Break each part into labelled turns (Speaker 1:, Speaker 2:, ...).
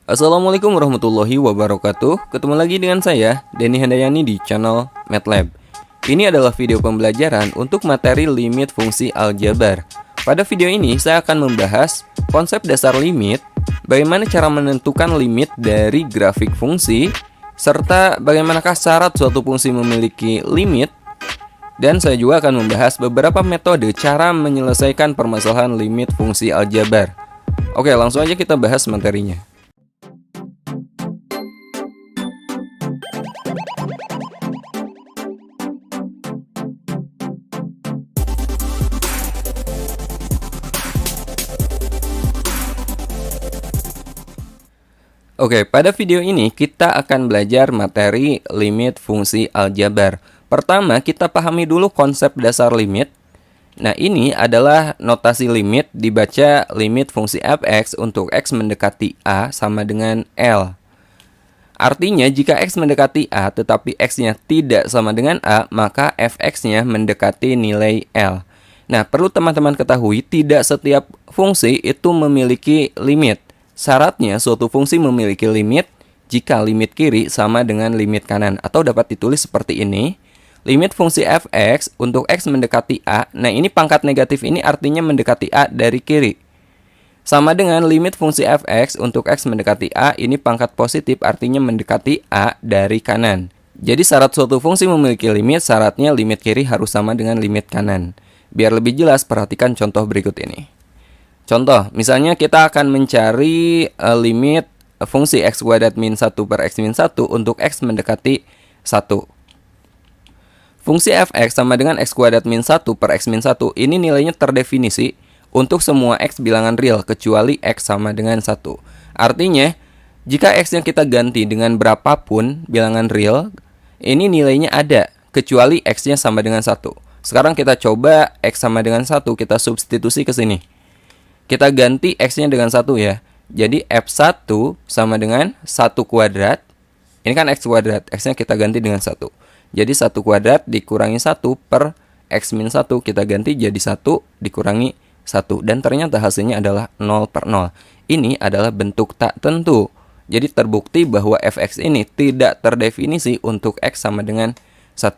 Speaker 1: Assalamualaikum warahmatullahi wabarakatuh. Ketemu lagi dengan saya, Denny Handayani di channel MATLAB. Ini adalah video pembelajaran untuk materi limit fungsi aljabar. Pada video ini, saya akan membahas konsep dasar limit, bagaimana cara menentukan limit dari grafik fungsi, serta bagaimanakah syarat suatu fungsi memiliki limit. Dan saya juga akan membahas beberapa metode cara menyelesaikan permasalahan limit fungsi aljabar. Oke, langsung aja kita bahas materinya. Oke, pada video ini kita akan belajar materi limit fungsi aljabar. Pertama, kita pahami dulu konsep dasar limit. Nah, ini adalah notasi limit, dibaca limit fungsi fx untuk x mendekati a sama dengan L. Artinya, jika x mendekati a tetapi x-nya tidak sama dengan a, maka fx-nya mendekati nilai L. Nah, perlu teman-teman ketahui, tidak setiap fungsi itu memiliki limit. Syaratnya, suatu fungsi memiliki limit jika limit kiri sama dengan limit kanan. Atau dapat ditulis seperti ini. Limit fungsi fx untuk x mendekati a. Nah, ini pangkat negatif ini artinya mendekati a dari kiri. Sama dengan limit fungsi fx untuk x mendekati a. Ini pangkat positif artinya mendekati a dari kanan. Jadi syarat suatu fungsi memiliki limit, syaratnya limit kiri harus sama dengan limit kanan. Biar lebih jelas, perhatikan contoh berikut ini. Contoh, misalnya kita akan mencari limit fungsi x kuadrat min 1 per x min 1 untuk x mendekati 1. Fungsi fx sama dengan x kuadrat min 1 per x min 1. Ini nilainya terdefinisi untuk semua x bilangan real, kecuali x sama dengan 1. Artinya, jika x-nya kita ganti dengan berapapun bilangan real, ini nilainya ada, kecuali x-nya sama dengan 1. Sekarang kita coba x sama dengan 1, kita substitusi ke sini. Kita ganti x-nya dengan 1 ya. Jadi f1 sama dengan 1 kuadrat. Ini kan x kuadrat. X-nya kita ganti dengan 1. Jadi 1 kuadrat dikurangi 1 per x min 1. Kita ganti jadi 1 dikurangi 1. Dan ternyata hasilnya adalah 0 per 0. Ini adalah bentuk tak tentu. Jadi terbukti bahwa fx ini tidak terdefinisi untuk x sama dengan 1.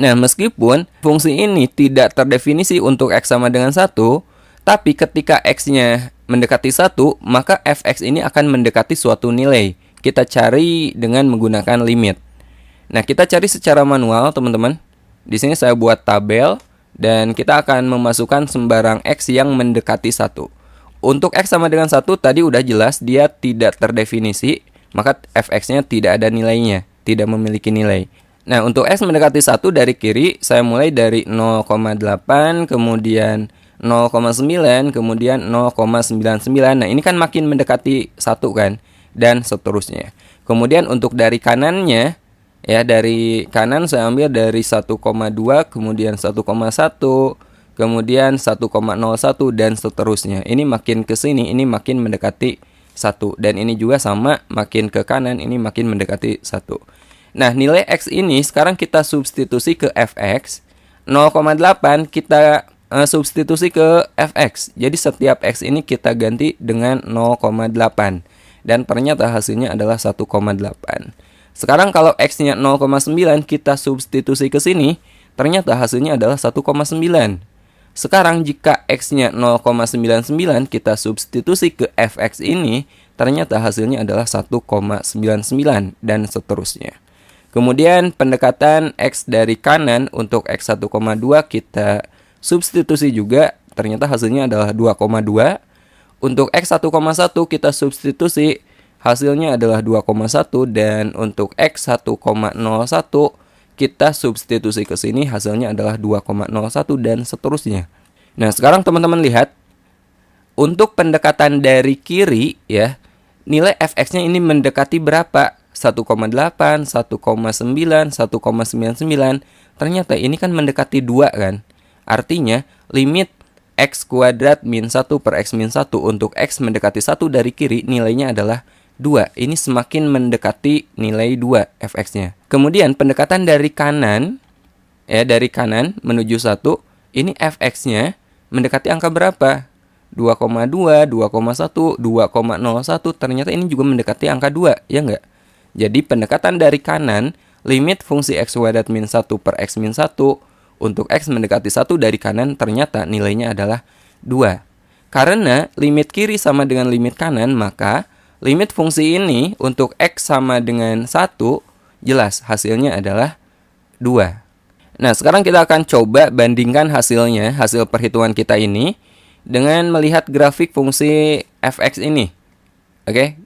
Speaker 1: Nah, meskipun fungsi ini tidak terdefinisi untuk x sama dengan 1, tapi ketika x-nya mendekati 1, maka fx ini akan mendekati suatu nilai. Kita cari dengan menggunakan limit. Nah, kita cari secara manual, teman-teman. Di sini saya buat tabel, dan kita akan memasukkan sembarang x yang mendekati 1. Untuk x sama dengan 1, tadi udah jelas, dia tidak terdefinisi, maka fx-nya tidak ada nilainya, tidak memiliki nilai. Nah, untuk x mendekati 1 dari kiri, saya mulai dari 0,8, kemudian 0,9, kemudian 0,99. Nah, ini kan makin mendekati 1 kan, dan seterusnya. Kemudian untuk dari kanannya, ya dari kanan saya ambil dari 1,2, kemudian 1,1, kemudian 1,01 dan seterusnya. Ini makin ke sini, ini makin mendekati 1. Dan ini juga sama, makin ke kanan, ini makin mendekati 1. Nah, nilai x ini sekarang kita substitusi ke fx. 0,8 kita substitusi ke fx. Jadi setiap x ini kita ganti dengan 0,8. Dan ternyata hasilnya adalah 1,8. Sekarang kalau x-nya 0,9 kita substitusi ke sini, ternyata hasilnya adalah 1,9. Sekarang jika x-nya 0,99 kita substitusi ke fx ini, ternyata hasilnya adalah 1,99 dan seterusnya. Kemudian pendekatan x dari kanan untuk x 1,2 kita substitusi juga, ternyata hasilnya adalah 2,2. Untuk x 1,1 kita substitusi, hasilnya adalah 2,1. Dan untuk x 1,01 kita substitusi ke sini, hasilnya adalah 2,01 dan seterusnya. Nah, sekarang teman-teman lihat, untuk pendekatan dari kiri ya, nilai fx-nya ini mendekati berapa? 1,8, 1,9, 1,99. Ternyata ini kan mendekati 2 kan. Artinya, limit x kuadrat min 1 per x min 1 untuk x mendekati 1 dari kiri, nilainya adalah 2. Ini semakin mendekati nilai 2 fx-nya. Kemudian, pendekatan dari kanan, ya dari kanan menuju 1, ini fx-nya mendekati angka berapa? 2,2, 2,1, 2,01, ternyata ini juga mendekati angka 2, ya nggak? Jadi pendekatan dari kanan, limit fungsi x kuadrat min 1 per x min 1 untuk x mendekati 1 dari kanan ternyata nilainya adalah 2. Karena limit kiri sama dengan limit kanan, maka limit fungsi ini untuk x sama dengan 1, jelas hasilnya adalah 2. Nah, sekarang kita akan coba bandingkan hasilnya, hasil perhitungan kita ini, dengan melihat grafik fungsi fx ini. Oke?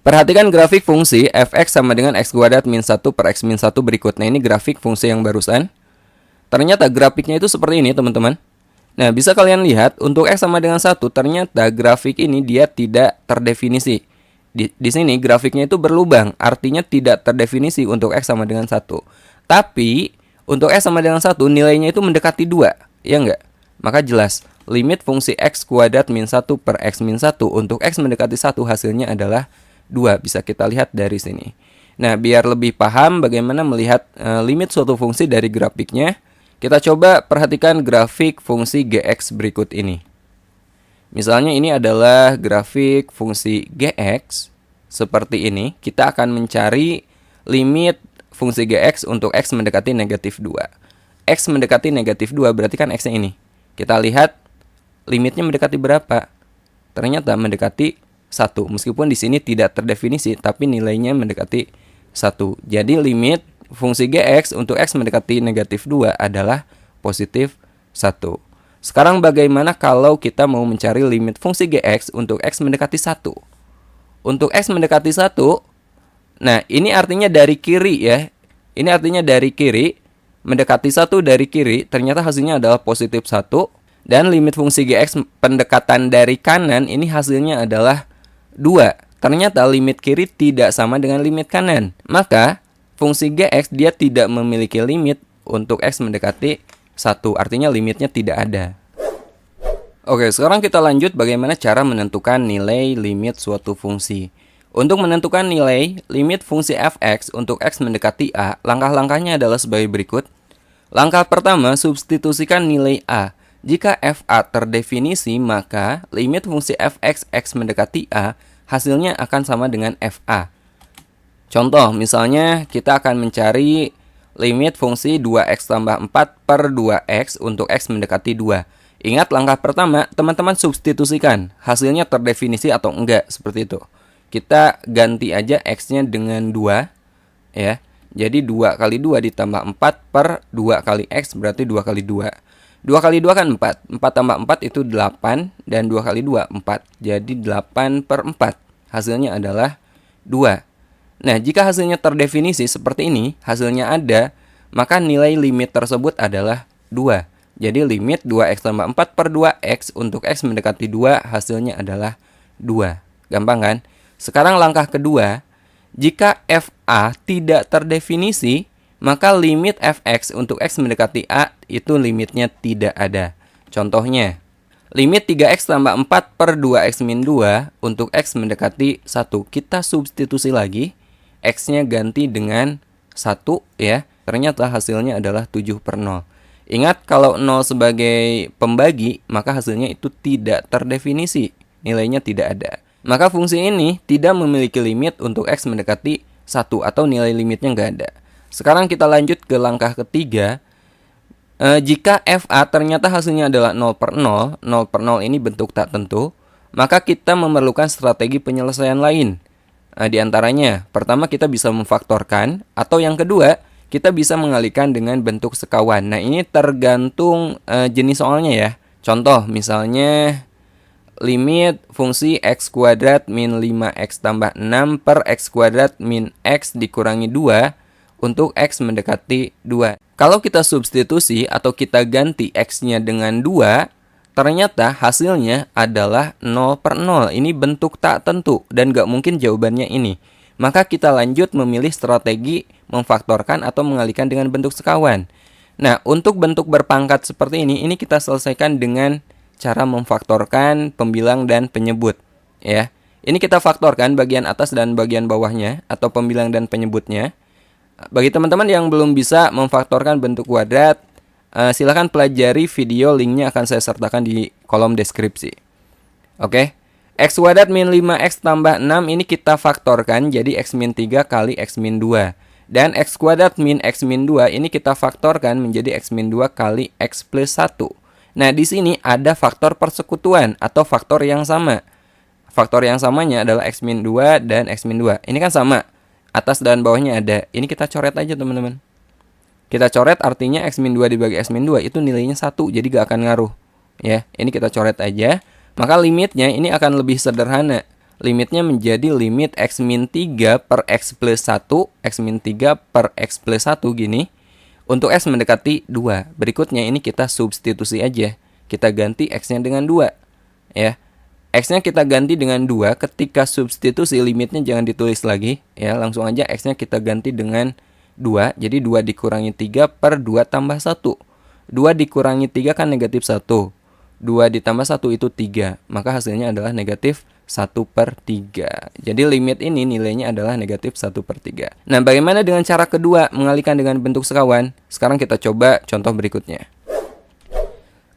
Speaker 1: Perhatikan grafik fungsi fx sama dengan x kuadrat min 1 per x min 1 berikut. Nah, ini grafik fungsi yang barusan. Ternyata grafiknya itu seperti ini, teman-teman. Nah, bisa kalian lihat, untuk x sama dengan 1, ternyata grafik ini dia tidak terdefinisi. Di sini grafiknya itu berlubang, artinya tidak terdefinisi untuk x sama dengan 1. Tapi, untuk x sama dengan 1, nilainya itu mendekati 2, ya enggak? Maka jelas, limit fungsi x kuadrat min 1 per x min 1 untuk x mendekati 1 hasilnya adalah 2. Bisa kita lihat dari sini. Nah, biar lebih paham bagaimana melihat limit suatu fungsi dari grafiknya, kita coba perhatikan grafik fungsi gx berikut ini. Misalnya ini adalah grafik fungsi gx seperti ini. Kita akan mencari limit fungsi gx untuk x mendekati negatif 2. X mendekati negatif 2 berarti kan x-nya ini. Kita lihat limitnya mendekati berapa? Ternyata mendekati 1. Meskipun di sini tidak terdefinisi, tapi nilainya mendekati 1. Jadi limit fungsi gx untuk x mendekati negatif 2 adalah positif 1. Sekarang bagaimana kalau kita mau mencari limit fungsi gx untuk x mendekati 1? Untuk x mendekati 1, nah ini artinya dari kiri ya. Ini artinya dari kiri. Mendekati 1 dari kiri, ternyata hasilnya adalah positif 1. Dan limit fungsi gx pendekatan dari kanan, ini hasilnya adalah 2. Ternyata limit kiri tidak sama dengan limit kanan. Maka, fungsi gx dia tidak memiliki limit untuk x mendekati 1. Artinya limitnya tidak ada. Oke, sekarang kita lanjut bagaimana cara menentukan nilai limit suatu fungsi. Untuk menentukan nilai limit fungsi fx untuk x mendekati a, langkah-langkahnya adalah sebagai berikut. Langkah pertama, substitusikan nilai a. Jika fa terdefinisi, maka limit fungsi fx x mendekati a hasilnya akan sama dengan fa. Contoh, misalnya kita akan mencari limit fungsi 2x tambah 4 per 2x untuk x mendekati 2. Ingat langkah pertama, teman-teman substitusikan hasilnya terdefinisi atau enggak, seperti itu. Kita ganti aja x-nya dengan 2, ya. Jadi 2 kali 2 ditambah 4 per 2 kali x berarti 2 kali 2. 2 kali 2 kan 4. 4 tambah 4 itu 8. Dan 2 kali 2, 4. Jadi 8 per 4. Hasilnya adalah 2. Nah, jika hasilnya terdefinisi seperti ini, hasilnya ada, maka nilai limit tersebut adalah 2. Jadi limit 2x tambah 4 per 2x untuk x mendekati 2 hasilnya adalah 2. Gampang kan? Sekarang langkah kedua, jika fa tidak terdefinisi, maka limit fx untuk x mendekati a itu limitnya tidak ada. Contohnya, limit 3x tambah 4 per 2x min 2 untuk x mendekati 1. Kita substitusi lagi, x-nya ganti dengan 1 ya. Ternyata hasilnya adalah 7 per 0. Ingat, kalau 0 sebagai pembagi, maka hasilnya itu tidak terdefinisi. Nilainya tidak ada. Maka fungsi ini tidak memiliki limit untuk x mendekati 1 atau nilai limitnya nggak ada. Sekarang kita lanjut ke langkah ketiga. Jika fa ternyata hasilnya adalah 0 per 0, 0 per 0 ini bentuk tak tentu, maka kita memerlukan strategi penyelesaian lain. Di antaranya, pertama kita bisa memfaktorkan, atau yang kedua, kita bisa mengalihkan dengan bentuk sekawan. Nah, ini tergantung jenis soalnya ya. Contoh, misalnya limit fungsi x kuadrat min 5x tambah 6 per x kuadrat min x dikurangi 2 untuk x mendekati 2. Kalau kita substitusi atau kita ganti x-nya dengan 2, ternyata hasilnya adalah 0 per 0. Ini bentuk tak tentu dan gak mungkin jawabannya ini. Maka kita lanjut memilih strategi memfaktorkan atau mengalihkan dengan bentuk sekawan. Nah, untuk bentuk berpangkat seperti ini kita selesaikan dengan cara memfaktorkan pembilang dan penyebut, ya. Ini kita faktorkan bagian atas dan bagian bawahnya atau pembilang dan penyebutnya. Bagi teman-teman yang belum bisa memfaktorkan bentuk kuadrat, Silahkan pelajari video, linknya akan saya sertakan di kolom deskripsi. Oke, X kuadrat min 5X tambah 6 ini kita faktorkan jadi X min 3 kali X min 2. Dan X kuadrat min X min 2 ini kita faktorkan menjadi X min 2 kali X plus 1. Nah, di sini ada faktor persekutuan atau faktor yang sama. Faktor yang samanya adalah X min 2 dan X min 2. Ini kan sama. Atas dan bawahnya ada. Ini kita coret aja, teman-teman. Kita coret artinya X min 2 dibagi X min 2 itu nilainya 1. Jadi gak akan ngaruh. Ya, ini kita coret aja. Maka limitnya ini akan lebih sederhana. Limitnya menjadi limit X min 3 per X plus 1. X min 3 per X plus 1 gini. Untuk X mendekati 2. Berikutnya ini kita substitusi aja. Kita ganti X-nya dengan 2. Ya. X-nya kita ganti dengan 2. Ketika substitusi limitnya jangan ditulis lagi. Ya, langsung aja X-nya kita ganti dengan 2. Jadi 2 dikurangi 3 per 2 tambah 1. 2 dikurangi 3 kan negatif 1. 2 ditambah 1 itu 3. Maka hasilnya adalah negatif 1/3. Jadi limit ini nilainya adalah negatif 1/3. Nah, bagaimana dengan cara kedua mengalihkan dengan bentuk sekawan? Sekarang kita coba contoh berikutnya.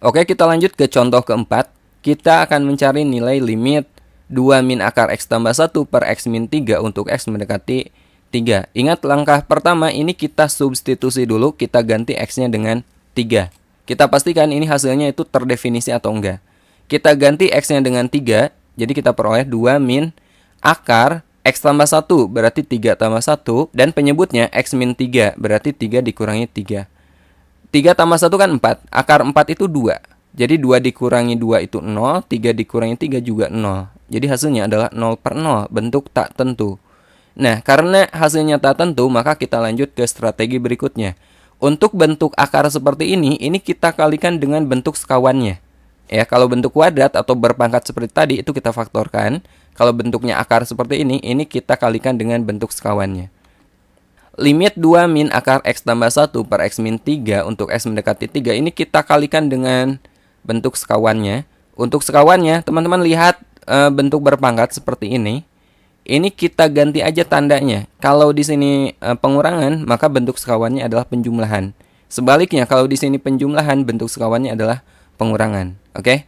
Speaker 1: Oke, kita lanjut ke contoh keempat. Kita akan mencari nilai limit 2 min akar X tambah 1 per X min 3 untuk X mendekati 3. Ingat langkah pertama ini kita substitusi dulu. Kita ganti X-nya dengan 3. Kita pastikan ini hasilnya itu terdefinisi atau enggak. Kita ganti X-nya dengan 3. Jadi kita peroleh 2 min akar X tambah 1 berarti 3 tambah 1. Dan penyebutnya X min 3 berarti 3 dikurangi 3. 3 tambah 1 kan 4. Akar 4 itu 2. Jadi 2 dikurangi 2 itu 0. 3 dikurangi 3 juga 0. Jadi hasilnya adalah 0/0. Bentuk tak tentu. Nah, karena hasilnya tak tentu, maka kita lanjut ke strategi berikutnya. Untuk bentuk akar seperti ini kita kalikan dengan bentuk sekawannya. Ya, kalau bentuk kuadrat atau berpangkat seperti tadi itu kita faktorkan. Kalau bentuknya akar seperti ini kita kalikan dengan bentuk sekawannya. Limit 2 min akar X tambah 1 per X min 3 untuk X mendekati 3 ini kita kalikan dengan bentuk sekawannya. Untuk sekawannya, teman-teman lihat bentuk berpangkat seperti ini. Ini kita ganti aja tandanya. Kalau di sini pengurangan, maka bentuk sekawannya adalah penjumlahan. Sebaliknya, kalau di sini penjumlahan, bentuk sekawannya adalah pengurangan. Oke?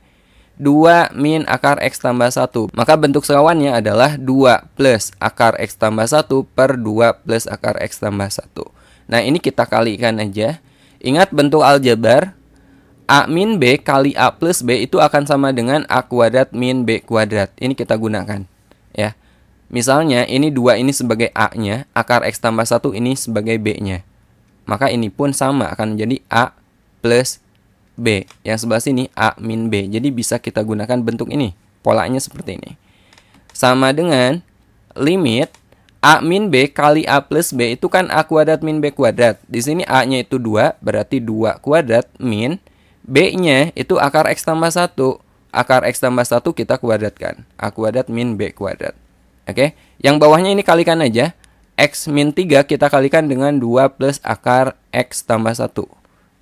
Speaker 1: 2 min akar X tambah 1. Maka bentuk sekawannya adalah 2 plus akar X tambah 1 per 2 plus akar X tambah 1. Nah, ini kita kalikan aja. Ingat bentuk aljabar. A min B kali A plus B itu akan sama dengan A kuadrat min B kuadrat. Ini kita gunakan. Ya. Misalnya ini 2 ini sebagai A-nya, akar X tambah 1 ini sebagai B-nya. Maka ini pun sama akan menjadi A plus B. Yang sebelah sini A min B. Jadi bisa kita gunakan bentuk ini. Polanya seperti ini. Sama dengan limit A min B kali A plus B itu kan A kuadrat min B kuadrat. Di sini A-nya itu 2, berarti 2 kuadrat min B-nya itu akar X tambah 1. Akar X tambah 1 kita kuadratkan. A kuadrat min B kuadrat. Oke, yang bawahnya ini kalikan aja. X min 3 kita kalikan dengan 2 plus akar X tambah 1.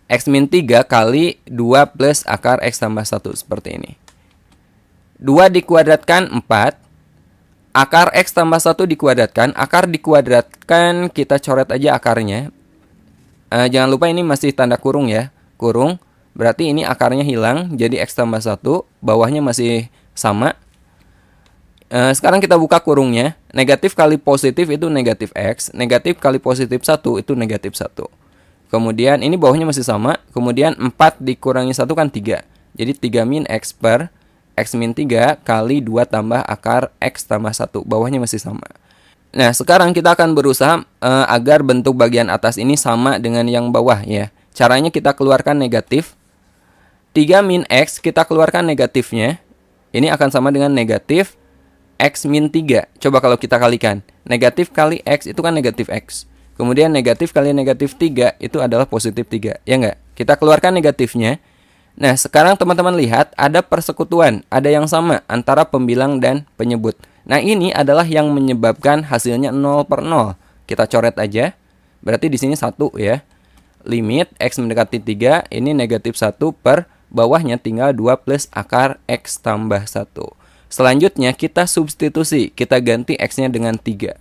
Speaker 1: X min 3 kali 2 plus akar X tambah 1. Seperti ini. 2 dikuadratkan 4. Akar X tambah 1 dikuadratkan. Akar dikuadratkan kita coret aja akarnya. Jangan lupa ini masih tanda kurung ya. Kurung, berarti ini akarnya hilang. Jadi X tambah 1, bawahnya masih sama. Sekarang kita buka kurungnya. Negatif kali positif itu negatif X. Negatif kali positif 1 itu negatif 1. Kemudian ini bawahnya masih sama. Kemudian 4 dikurangi 1 kan 3. Jadi 3 min X per X min 3 kali 2 tambah akar X tambah 1. Bawahnya masih sama. Nah, sekarang kita akan berusaha agar bentuk bagian atas ini sama dengan yang bawah ya. Caranya kita keluarkan negatif. 3 min X kita keluarkan negatifnya. Ini akan sama dengan negatif X min 3. Coba kalau kita kalikan. Negatif kali X itu kan negatif X. Kemudian negatif kali negatif 3 itu adalah positif 3. Ya enggak? Kita keluarkan negatifnya. Nah, sekarang teman-teman lihat ada persekutuan. Ada yang sama antara pembilang dan penyebut. Nah, ini adalah yang menyebabkan hasilnya 0/0. Kita coret aja. Berarti di sini 1 ya. Limit X mendekati 3. Ini negatif 1 per bawahnya tinggal 2 plus akar X tambah 1. Selanjutnya kita substitusi, kita ganti X-nya dengan 3.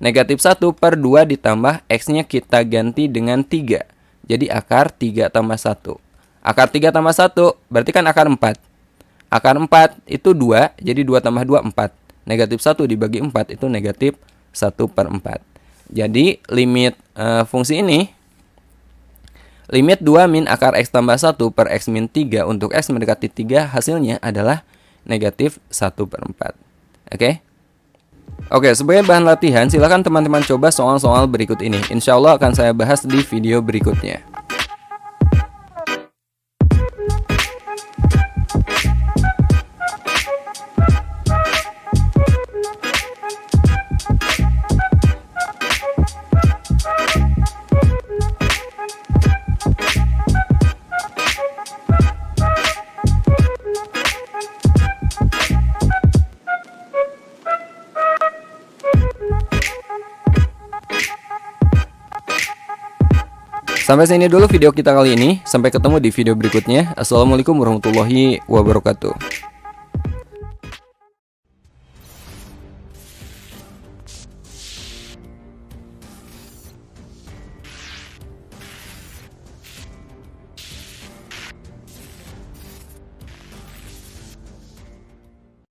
Speaker 1: Negatif 1 per 2 ditambah X-nya kita ganti dengan 3. Jadi akar 3 tambah 1. Akar 3 tambah 1 berarti kan akar 4. Akar 4 itu 2, jadi 2 tambah 2, 4. Negatif 1 dibagi 4 itu negatif 1/4. Jadi limit fungsi ini, limit 2 min akar X tambah 1 per X min 3 untuk X mendekati 3, hasilnya adalah negatif 1/4. Oke? Oke, sebagai bahan latihan, silakan teman-teman coba soal-soal berikut ini. Insya Allah akan saya bahas di video berikutnya. Sampai sini dulu video kita kali ini. Sampai ketemu di video berikutnya. Assalamualaikum warahmatullahi wabarakatuh.